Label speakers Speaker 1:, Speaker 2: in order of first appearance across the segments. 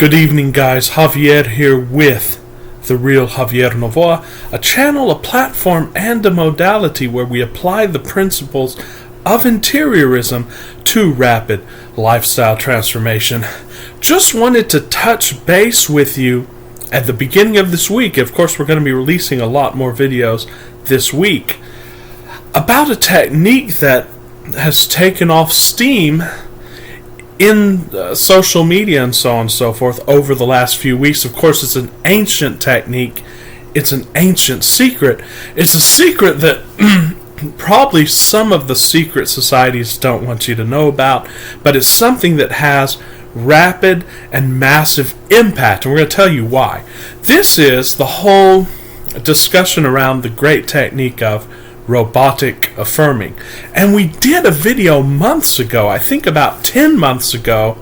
Speaker 1: Good evening, guys. Javier here with The Real Javier Novoa, a channel, a platform, and a modality where we apply the principles of interiorism to rapid lifestyle transformation. Just wanted to touch base with you at the beginning of this week. Of course, we're going to be releasing a lot more videos this week about a technique that has taken off steam in social media and so on and so forth over the last few weeks. Of course, it's an ancient technique. It's an ancient secret. It's a secret that probably some of the secret societies don't want you to know about, but it's something that has rapid and massive impact, and we're going to tell you why. This is the whole discussion around the great technique of robotic affirming. And we did a video months ago, I think about 10 months ago,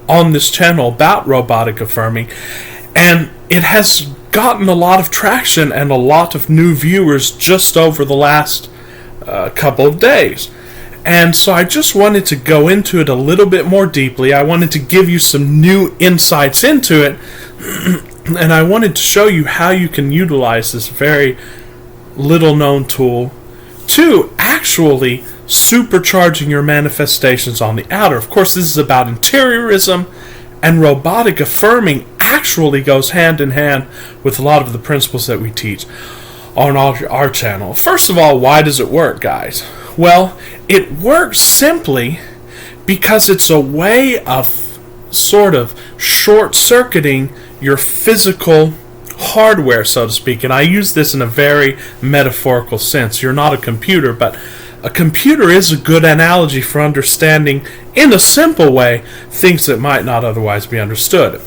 Speaker 1: on this channel about robotic affirming, and it has gotten a lot of traction and a lot of new viewers just over the last couple of days. And so I just wanted to go into it a little bit more deeply. I wanted to give you some new insights into it, and I wanted to show you how you can utilize this very little known tool to actually supercharging your manifestations on the outer. Of course, this is about interiorism, and robotic affirming actually goes hand in hand with a lot of the principles that we teach on our channel. First of all, why does it work, guys? Well, it works simply because it's a way of sort of short-circuiting your physical hardware, so to speak, and I use this in a very metaphorical sense. You're not a computer, but a computer is a good analogy for understanding, in a simple way, things that might not otherwise be understood.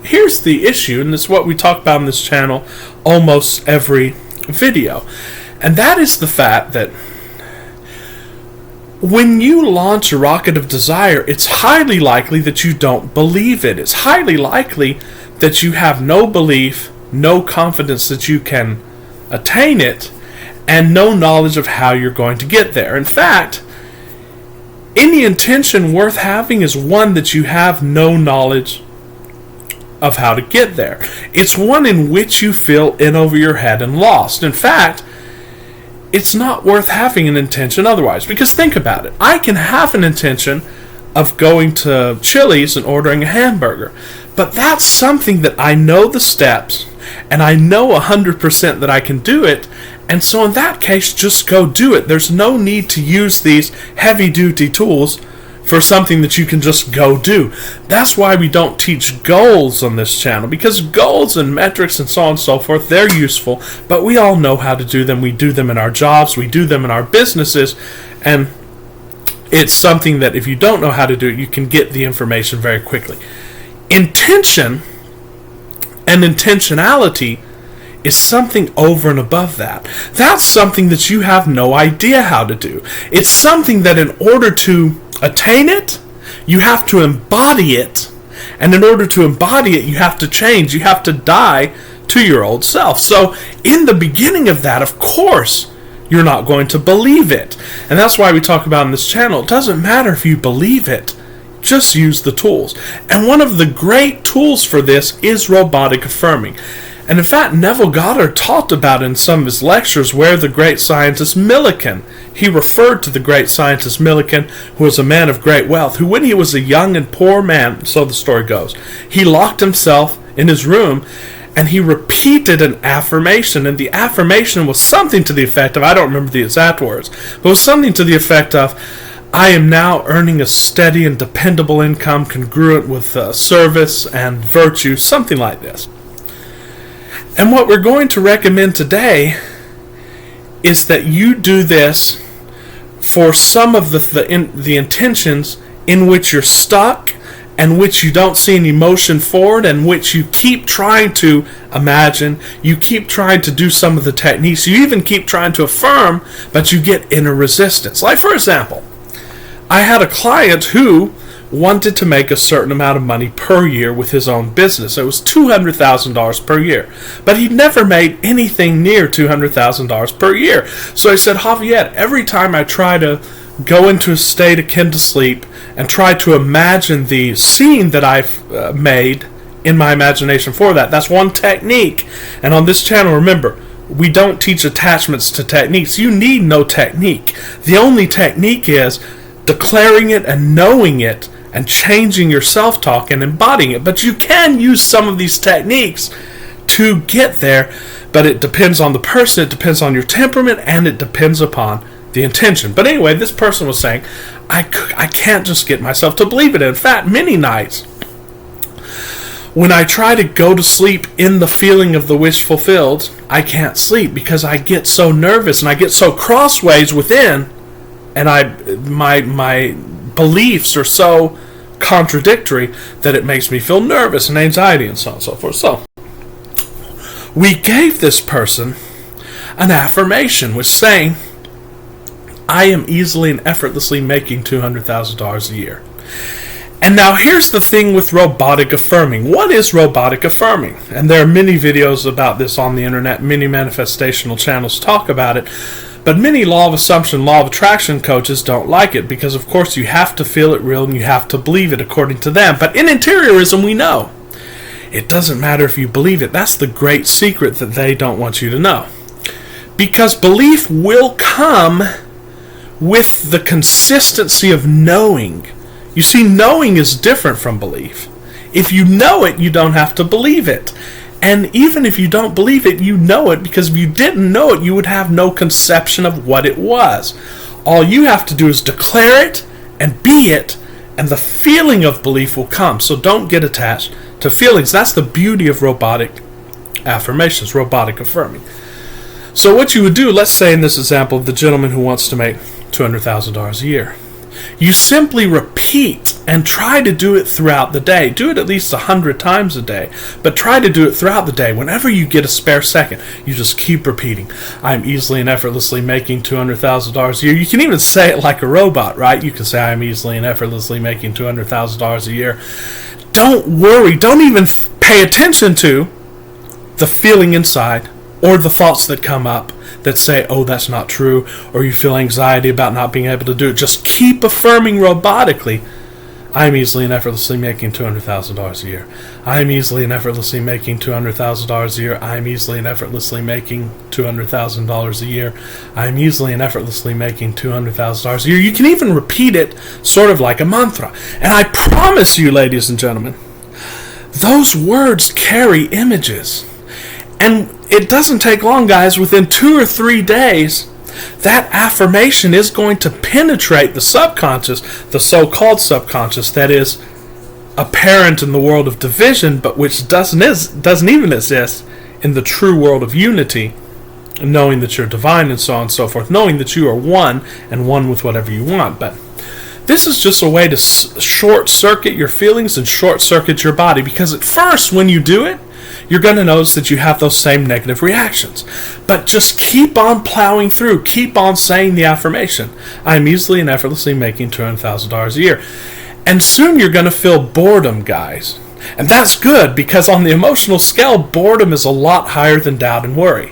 Speaker 1: Here's the issue, and this is what we talk about on this channel almost every video, and that is the fact that when you launch a rocket of desire, it's highly likely that you don't believe it. It's highly likely that you have no belief, no confidence that you can attain it, and no knowledge of how you're going to get there. In fact, any intention worth having is one that you have no knowledge of how to get there. It's one in which you feel in over your head and lost. In fact, it's not worth having an intention otherwise. Because think about it. I can have an intention of going to Chili's and ordering a hamburger, but that's something that I know the steps, and I know 100% that I can do it, and so in that case, just go do it. There's no need to use these heavy-duty tools for something that you can just go do. That's why we don't teach goals on this channel, because goals and metrics and so on and so forth, they're useful, but we all know how to do them. We do them in our jobs, we do them in our businesses, and it's something that if you don't know how to do it, you can get the information very quickly. Intention and intentionality is something over and above that. That's something that you have no idea how to do. It's something that in order to attain it, you have to embody it. And in order to embody it, you have to change. You have to die to your old self. So in the beginning of that, of course, you're not going to believe it. And that's why we talk about in this channel, it doesn't matter if you believe it. Just use the tools. And one of the great tools for this is robotic affirming. And in fact, Neville Goddard talked about in some of his lectures where the great scientist Millikan, he referred to the great scientist Millikan, who was a man of great wealth, who when he was a young and poor man, so the story goes, he locked himself in his room and he repeated an affirmation. And the affirmation was something to the effect of, I don't remember the exact words, but it was something to the effect of, I am now earning a steady and dependable income congruent with service and virtue, something like this. And what we're going to recommend today is that you do this for some of the intentions in which you're stuck, and which you don't see any motion forward, and which you keep trying to imagine, you keep trying to do some of the techniques, you even keep trying to affirm, but you get inner resistance. Like, for example, I had a client who wanted to make a certain amount of money per year with his own business. It was $200,000 per year. But he'd never made anything near $200,000 per year. So I said, Javier, every time I try to go into a state akin to sleep and try to imagine the scene that I've made in my imagination for that. That's one technique. And on this channel, remember, we don't teach attachments to techniques. You need no technique. The only technique is declaring it and knowing it and changing your self-talk and embodying it. But you can use some of these techniques to get there, but it depends on the person, it depends on your temperament, and it depends upon the intention. But anyway, this person was saying, I can't just get myself to believe it. In fact, many nights, when I try to go to sleep in the feeling of the wish fulfilled, I can't sleep because I get so nervous and I get so crossways within, and my beliefs are so contradictory that it makes me feel nervous and anxiety and so on and so forth. So we gave this person an affirmation which saying, I am easily and effortlessly making $200,000 a year. And now here's the thing with robotic affirming. What is robotic affirming? And there are many videos about this on the internet. Many manifestational channels talk about it. But many law of assumption, law of attraction coaches don't like it because, of course, you have to feel it real and you have to believe it according to them. But in interiorism, we know it doesn't matter if you believe it. That's the great secret that they don't want you to know. Because belief will come with the consistency of knowing. You see, knowing is different from belief. If you know it, you don't have to believe it. And even if you don't believe it, you know it, because if you didn't know it, you would have no conception of what it was. All you have to do is declare it and be it, and the feeling of belief will come. So don't get attached to feelings. That's the beauty of robotic affirmations, robotic affirming. So what you would do, let's say in this example of the gentleman who wants to make $200,000 a year. You simply repeat and try to do it throughout the day. Do it at least 100 times a day, but try to do it throughout the day. Whenever you get a spare second, you just keep repeating, I'm easily and effortlessly making $200,000 a year. You can even say it like a robot, right? You can say, I'm easily and effortlessly making $200,000 a year. Don't worry. Don't even pay attention to the feeling inside or the thoughts that come up that say, oh, that's not true, or you feel anxiety about not being able to do it. Just keep affirming robotically, I'm easily and effortlessly making $200,000 a year. I'm easily and effortlessly making $200,000 a year. I'm easily and effortlessly making $200,000 a year. I'm easily and effortlessly making $200,000 a year. You can even repeat it sort of like a mantra. And I promise you, ladies and gentlemen, those words carry images. And it doesn't take long, guys. Within 2 or 3 days, that affirmation is going to penetrate the subconscious, the so-called subconscious that is apparent in the world of division, but which doesn't even exist in the true world of unity, knowing that you're divine and so on and so forth, knowing that you are one and one with whatever you want. But this is just a way to short-circuit your feelings and short-circuit your body, because at first, when you do it, you're going to notice that you have those same negative reactions. But just keep on plowing through. Keep on saying the affirmation. I'm easily and effortlessly making $200,000 a year. And soon you're going to feel boredom, guys. And that's good, because on the emotional scale, boredom is a lot higher than doubt and worry.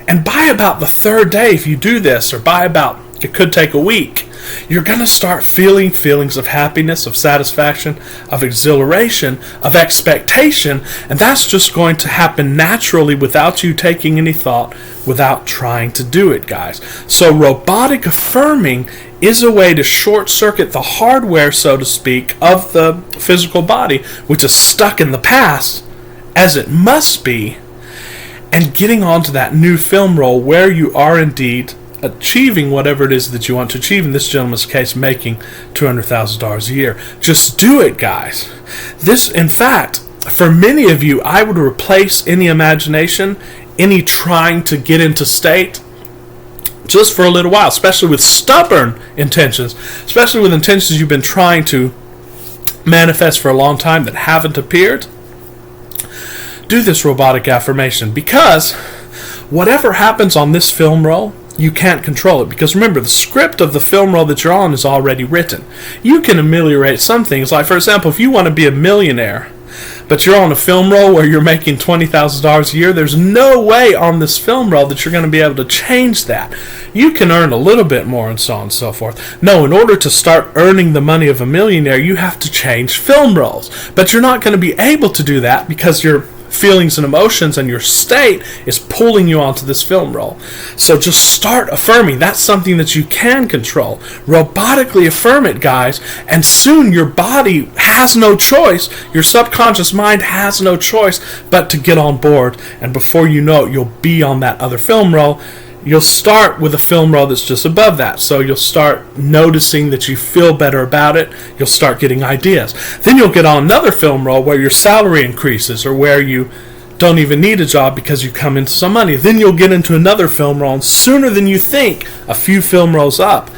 Speaker 1: And by about the 3rd day, if you do this, or by about, it could take a week, you're going to start feeling feelings of happiness, of satisfaction, of exhilaration, of expectation, and that's just going to happen naturally without you taking any thought, without trying to do it, guys. So robotic affirming is a way to short-circuit the hardware, so to speak, of the physical body, which is stuck in the past, as it must be, and getting onto that new film roll where you are indeed achieving whatever it is that you want to achieve. In this gentleman's case, making $200,000 a year. Just do it, guys. This, in fact, for many of you, I would replace any imagination, any trying to get into state, just for a little while, especially with stubborn intentions, especially with intentions you've been trying to manifest for a long time that haven't appeared. Do this robotic affirmation, because whatever happens on this film roll, you can't control it, because remember, the script of the film roll that you're on is already written. You can ameliorate some things, like for example, if you want to be a millionaire, but you're on a film roll where you're making $20,000 a year, there's no way on this film roll that you're going to be able to change that. You can earn a little bit more and so on and so forth. No, in order to start earning the money of a millionaire, you have to change film rolls. But you're not going to be able to do that because your feelings and emotions and your state is pulling you onto this film roll. So just start affirming. That's something that you can control. Robotically affirm it, guys, and soon your body has no choice. Your subconscious mind has no choice but to get on board, and before you know it, you'll be on that other film roll. You'll start with a film roll that's just above that. So you'll start noticing that you feel better about it. You'll start getting ideas. Then you'll get on another film roll where your salary increases, or where you don't even need a job because you come into some money. Then you'll get into another film roll, and sooner than you think, a few film rolls up,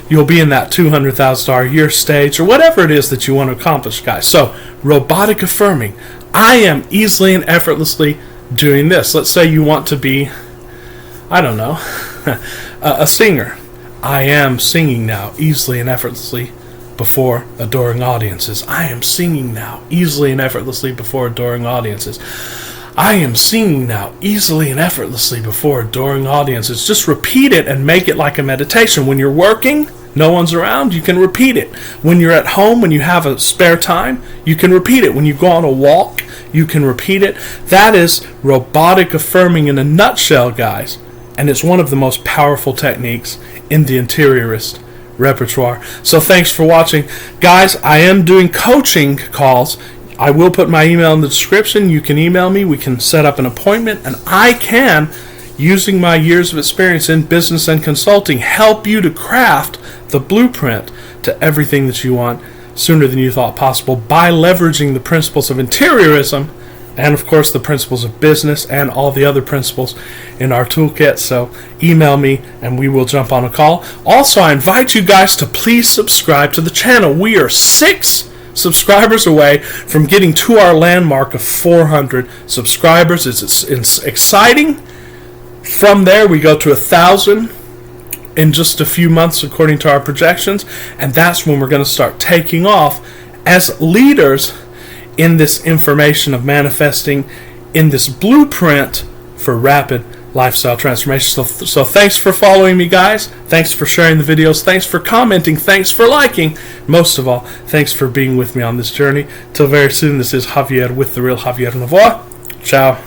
Speaker 1: you'll be in that $200,000 a year stage, or whatever it is that you want to accomplish, guys. So robotic affirming. I am easily and effortlessly doing this. Let's say you want to be, I don't know, a singer. I am singing now, easily and effortlessly, before adoring audiences. I am singing now, easily and effortlessly, before adoring audiences. I am singing now, easily and effortlessly, before adoring audiences. Just repeat it and make it like a meditation. When you're working, no one's around, you can repeat it. When you're at home, when you have a spare time, you can repeat it. When you go on a walk, you can repeat it. That is robotic affirming in a nutshell, guys. And it's one of the most powerful techniques in the interiorist repertoire. So thanks for watching. Guys, I am doing coaching calls. I will put my email in the description. You can email me. We can set up an appointment. And I can, using my years of experience in business and consulting, help you to craft the blueprint to everything that you want sooner than you thought possible by leveraging the principles of interiorism and, of course, the principles of business and all the other principles in our toolkit. So email me and we will jump on a call. Also, I invite you guys to please subscribe to the channel. We are 6 subscribers away from getting to our landmark of 400 subscribers. It's exciting. From there, we go to 1,000 in just a few months according to our projections, and that's when we're going to start taking off as leaders in this information of manifesting, in this blueprint for rapid lifestyle transformation. So thanks for following me, guys. Thanks for sharing the videos. Thanks for commenting. Thanks for liking. Most of all, thanks for being with me on this journey. Till very soon, this is Javier with The Real Javier Navoa. Ciao.